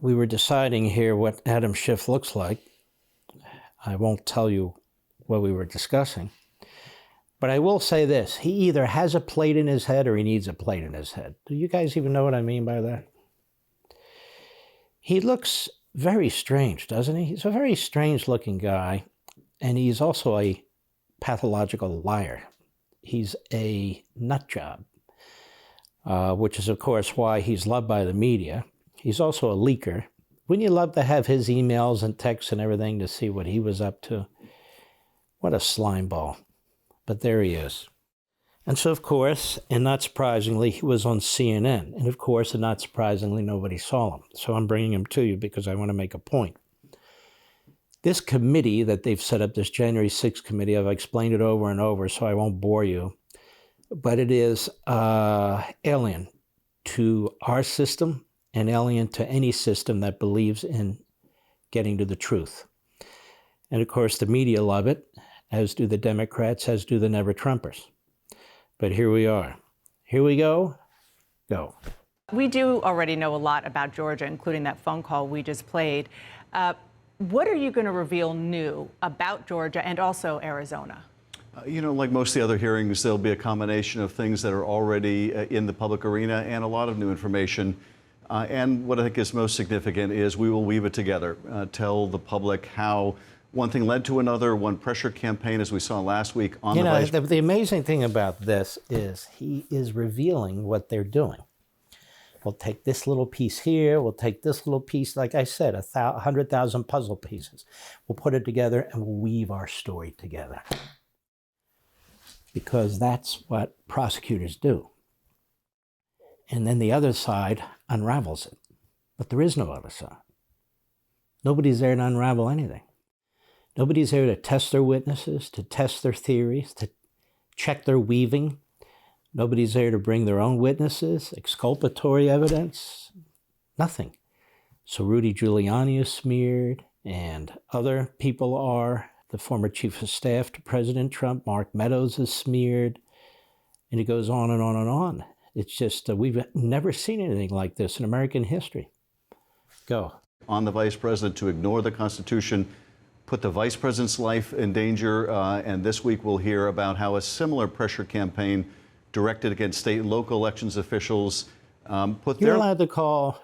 we were deciding here what Adam Schiff looks like. I won't tell you what we were discussing. But I will say this. He either has a plate in his head or he needs a plate in his head. Do you guys even know what I mean by that? He looks very strange, doesn't he? He's a very strange-looking guy, and he's also a pathological liar. He's a nut job, which is, of course, why he's loved by the media. He's also a leaker. Wouldn't you love to have his emails and texts and everything to see what he was up to? What a slime ball. But there he is. And so, of course, and not surprisingly, he was on CNN. And of course, and not surprisingly, nobody saw him. So I'm bringing him to you because I want to make a point. This committee that they've set up, this January 6th committee, I've explained it over and over, so I won't bore you. But it is alien to our system and alien to any system that believes in getting to the truth. And of course, the media love it, as do the Democrats, as do the never-Trumpers. But here we are. Here we go. Go. We do already know a lot about Georgia, including that phone call we just played. What are you going to reveal new about Georgia and also Arizona? You know, like most of the other hearings, there'll be a combination of things that are already in the public arena and a lot of new information. And what I think is most significant is we will weave it together, tell the public how one thing led to another, one pressure campaign, as we saw last week on the vice. The amazing thing about this is he is revealing what they're doing. We'll take this little piece here, we'll take this little piece, like I said, 100,000 puzzle pieces. We'll put it together and we'll weave our story together. Because that's what prosecutors do. And then the other side unravels it. But there is no other side. Nobody's there to unravel anything. Nobody's there to test their witnesses, to test their theories, to check their weaving. Nobody's there to bring their own witnesses, exculpatory evidence, nothing. So Rudy Giuliani is smeared, and other people are. The former chief of staff to President Trump, Mark Meadows, is smeared, and it goes on and on and on. It's just, we've never seen anything like this in American history. Go. On the vice president to ignore the Constitution, put the vice president's life in danger, and this week we'll hear about how a similar pressure campaign directed against state and local elections officials You're allowed to call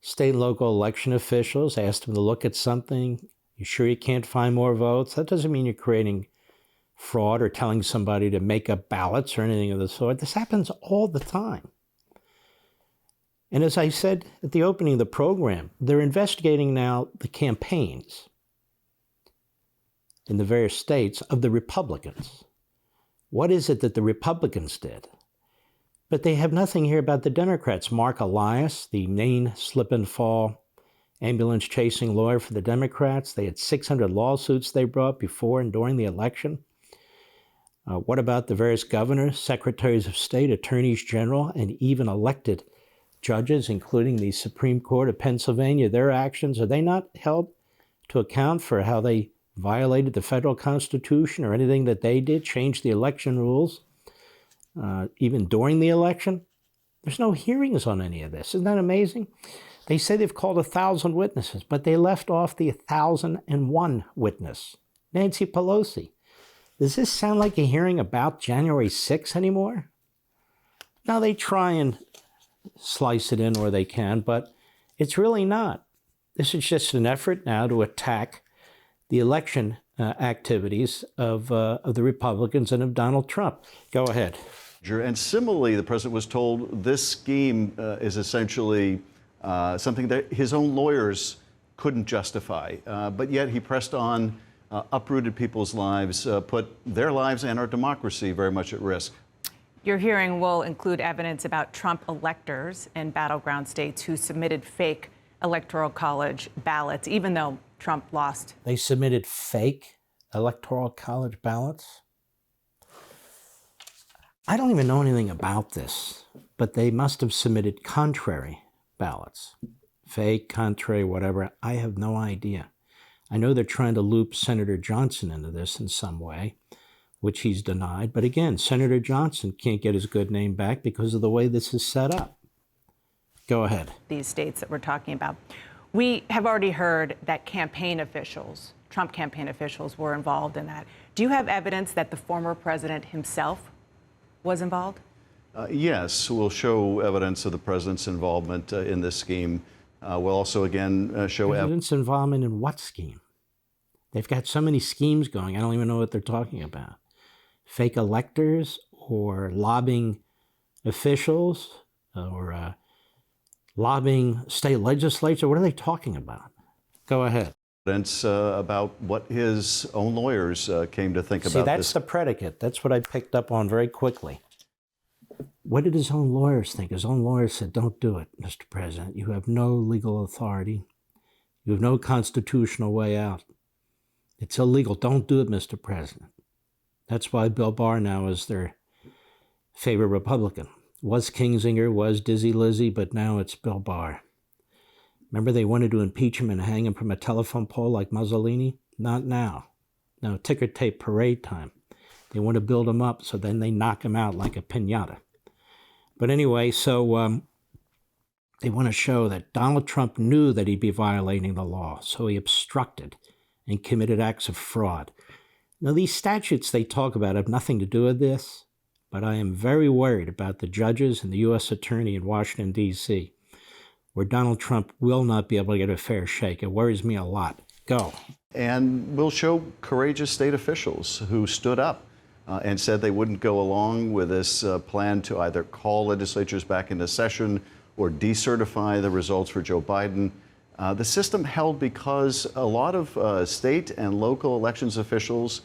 state and local election officials, ask them to look at something. You sure you can't find more votes? That doesn't mean you're creating fraud or telling somebody to make up ballots or anything of the sort. This happens all the time. And as I said at the opening of the program, they're investigating now the campaigns in the various states of the Republicans. What is it that the Republicans did? But they have nothing here about the Democrats. Mark Elias, the main slip and fall ambulance chasing lawyer for the Democrats. They had 600 lawsuits they brought before and during the election. What about the various governors, secretaries of state, attorneys general, and even elected judges, including the Supreme Court of Pennsylvania? Their actions, are they not held to account for how they violated the federal Constitution or anything that they did, change the election rules, even during the election? There's no hearings on any of this. Isn't that amazing? They say they've called 1,000 witnesses, but they left off the 1,001 witness, Nancy Pelosi. Does this sound like a hearing about January 6th anymore? Now they try and slice it in where they can, but it's really not. This is just an effort now to attack the election activities of the Republicans and of Donald Trump. Go ahead. And similarly, the president was told this scheme is essentially something that his own lawyers couldn't justify. But yet he pressed on, uprooted people's lives, put their lives and our democracy very much at risk. Your hearing will include evidence about Trump electors in battleground states who submitted fake Electoral College ballots, even though Trump lost. They submitted fake Electoral College ballots? I don't even know anything about this, but they must have submitted contrary ballots. Fake, contrary, whatever. I have no idea. I know they're trying to loop Senator Johnson into this in some way, which he's denied. But again, Senator Johnson can't get his good name back because of the way this is set up. Go ahead. These states that we're talking about. We have already heard that campaign officials, Trump campaign officials, were involved in that. Do you have evidence that the former president himself was involved? Yes, we'll show evidence of the president's involvement in this scheme. We'll also, again, show President's involvement in what scheme? They've got so many schemes going, I don't even know what they're talking about. Fake electors or lobbying officials or lobbying state legislature? What are they talking about? Go ahead. Evidence about what his own lawyers came to think about this. See, that's the predicate. That's what I picked up on very quickly. What did his own lawyers think? His own lawyers said, don't do it, Mr. President. You have no legal authority. You have no constitutional way out. It's illegal. Don't do it, Mr. President. That's why Bill Barr now is their favorite Republican. Was Kinzinger, was Dizzy Lizzy, but now it's Bill Barr. Remember they wanted to impeach him and hang him from a telephone pole like Mussolini? Not now. No, ticker tape parade time. They want to build him up so then they knock him out like a piñata. But anyway, so they want to show that Donald Trump knew that he'd be violating the law, so he obstructed and committed acts of fraud. Now, these statutes they talk about have nothing to do with this, but I am very worried about the judges and the U.S. Attorney in Washington, D.C., where Donald Trump will not be able to get a fair shake. It worries me a lot. Go. And we'll show courageous state officials who stood up and said they wouldn't go along with this plan to either call legislatures back into session or decertify the results for Joe Biden. The system held because a lot of state and local elections officials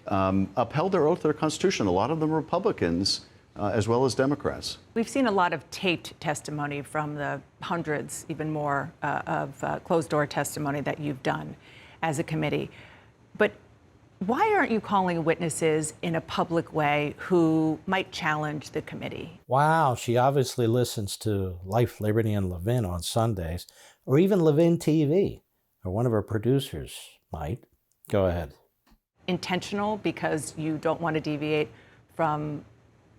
upheld their oath to their Constitution. A lot of them Republicans, as well as Democrats. We've seen a lot of taped testimony from the hundreds, even more, of closed-door testimony that you've done as a committee. But why aren't you calling witnesses in a public way who might challenge the committee? Wow, she obviously listens to Life, Liberty, and Levin on Sundays, or even Levin TV, or one of her producers might. Go ahead. Intentional because you don't want to deviate from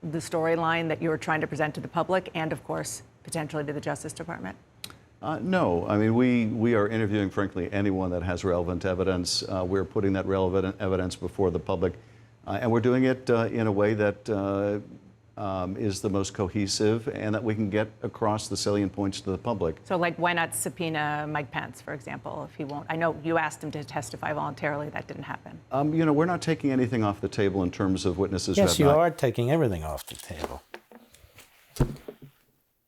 the storyline that you're trying to present to the public and, of course, potentially to the Justice Department? No. I mean, we are interviewing, frankly, anyone that has relevant evidence. We're putting that relevant evidence before the public, and we're doing it in a way that is the most cohesive and that we can get across the salient points to the public. So, like, why not subpoena Mike Pence, for example, if he won't? I know you asked him to testify voluntarily. That didn't happen. You know, we're not taking anything off the table in terms of witnesses. Yes, you are taking everything off the table.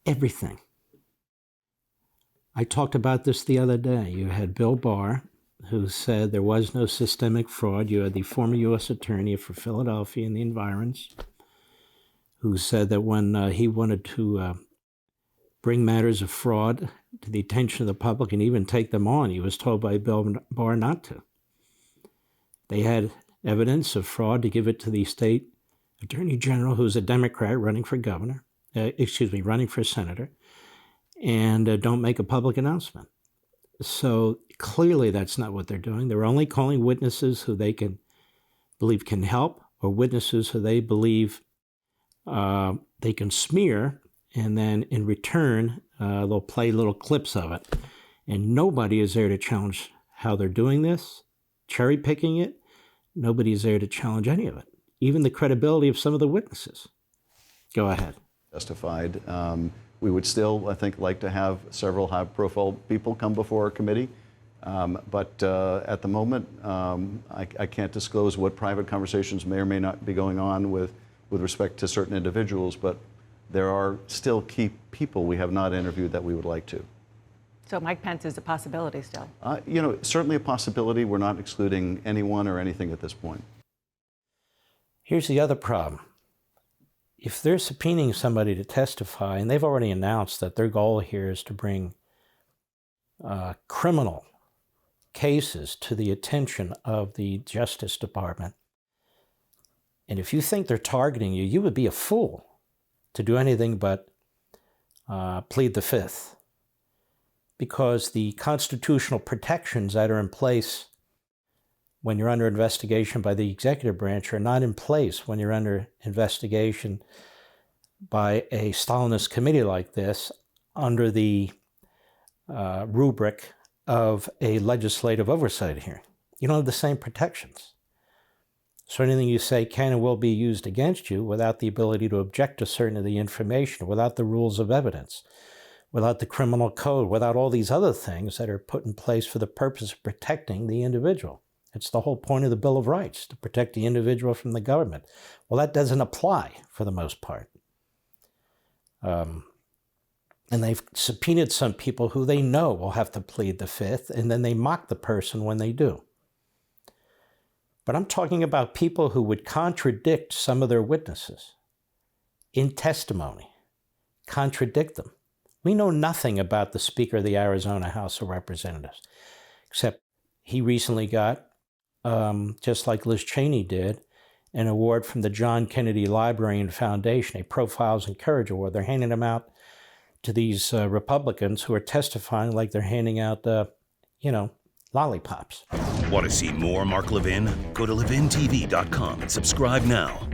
Everything. I talked about this the other day. You had Bill Barr, who said there was no systemic fraud. You had the former U.S. Attorney for Philadelphia and the environs, who said that when he wanted to bring matters of fraud to the attention of the public and even take them on, he was told by Bill Barr not to. They had evidence of fraud to give it to the state attorney general, who's a Democrat running for governor, running for senator, and don't make a public announcement. So clearly that's not what they're doing. They're only calling witnesses who they can believe can help, or witnesses who they believe they can smear, and then in return, they'll play little clips of it. And nobody is there to challenge how they're doing this, cherry picking it. Nobody is there to challenge any of it, even the credibility of some of the witnesses. Go ahead. Testified. We would still, I think, like to have several high-profile people come before our committee. But at the moment, I can't disclose what private conversations may or may not be going on with respect to certain individuals, but there are still key people we have not interviewed that we would like to. So Mike Pence is a possibility still? You know, certainly a possibility. We're not excluding anyone or anything at this point. Here's the other problem. If they're subpoenaing somebody to testify, and they've already announced that their goal here is to bring criminal cases to the attention of the Justice Department, and if you think they're targeting you, you would be a fool to do anything but plead the fifth, because the constitutional protections that are in place when you're under investigation by the executive branch are not in place when you're under investigation by a Stalinist committee like this under the rubric of a legislative oversight hearing. You don't have the same protections. So anything you say can and will be used against you without the ability to object to certain of the information, without the rules of evidence, without the criminal code, without all these other things that are put in place for the purpose of protecting the individual. It's the whole point of the Bill of Rights, to protect the individual from the government. Well, that doesn't apply for the most part. And they've subpoenaed some people who they know will have to plead the Fifth, and then they mock the person when they do. But I'm talking about people who would contradict some of their witnesses in testimony, contradict them. We know nothing about the Speaker of the Arizona House of Representatives, except he recently got, just like Liz Cheney did, an award from the John Kennedy Library and Foundation, a Profiles in Courage Award. They're handing them out to these Republicans who are testifying like they're handing out, lollipops. Want to see more Mark Levin? Go to LevinTV.com and subscribe now.